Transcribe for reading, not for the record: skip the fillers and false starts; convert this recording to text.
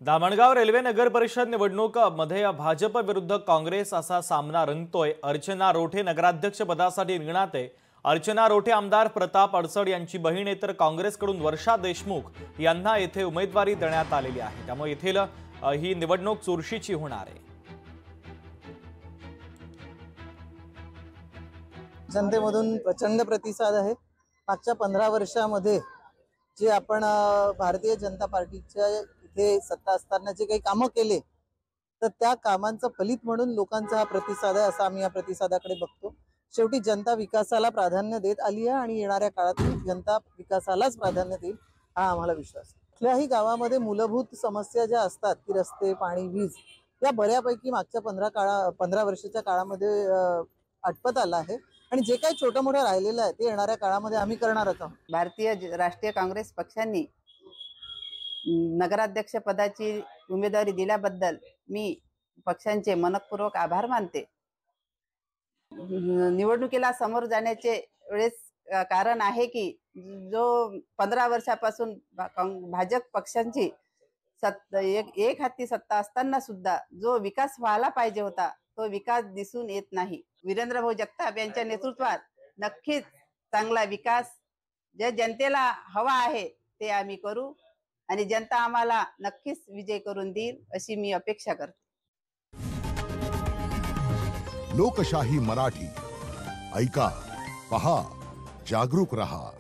Dhamangaon railway नगर परिषद निवडणुकीमध्ये भाजप विरुद्ध काँग्रेस असा सामना रंगतोय। अर्चना रोठे नगराध्यक्ष पदासाठी रिंगणात आहे। अर्चना रोठे आमदार प्रताप अडसड यांची बहीण आहे, तर काँग्रेसकडून वर्षा देशमुख यांना येथे उमेदवारी देण्यात आलेली आहे। त्यामुळे येथील ही निवडणूक चुरशीची होणार आहे। जनतेमधून प्रचंड प्रतिसाद आहे। मागच्या 15 वर्षांमध्ये जे आपण भारतीय जनता पार्टीच्या इथे सत्ता असताना जे काही कामं केले, तर त्या कामांचं फलित म्हणून लोकांचा हा प्रतिसाद आहे, असं आम्ही या प्रतिसादाकडे बघतो। शेवटी जनता विकासाला प्राधान्य देत आली आहे आणि येणाऱ्या काळात जनता विकासालाच प्राधान्य देईल हा आम्हाला विश्वास आहे। कुठल्याही गावामध्ये मूलभूत समस्या ज्या असतात की रस्ते, पाणी, वीज या बऱ्यापैकी मागच्या 15 वर्षाच्या काळामध्ये आटपत आला आहे आणि जे काही छोटं मोठं राहिलेलं आहे ते येणाऱ्या काळामध्ये आम्ही करणारच आहोत। भारतीय राष्ट्रीय काँग्रेस पक्षाने नगराध्यक्ष पदाची उमेदवारी दिल्याबद्दल मी पक्षांचे मनपूर्वक आभार मानते। निवडणुकीला समोर जाण्याचे वेळेस कारण आहे की जो 15 वर्षापासून भाजप पक्षांची एक हाती सत्ता असताना सुद्धा जो विकास व्हायला पाहिजे होता तो विकास दिसून येत नाही। वीरेंद्र भाऊ जगताप यांच्या नेतृत्वात नक्कीच चांगला विकास जे जनतेला हवा आहे ते आम्ही करू आणि जनता आम्हाला नक्कीच विजय करून देईल अशी मी अपेक्षा करते। लोकशाही मराठी ऐका, पहा, जागरूक रहा।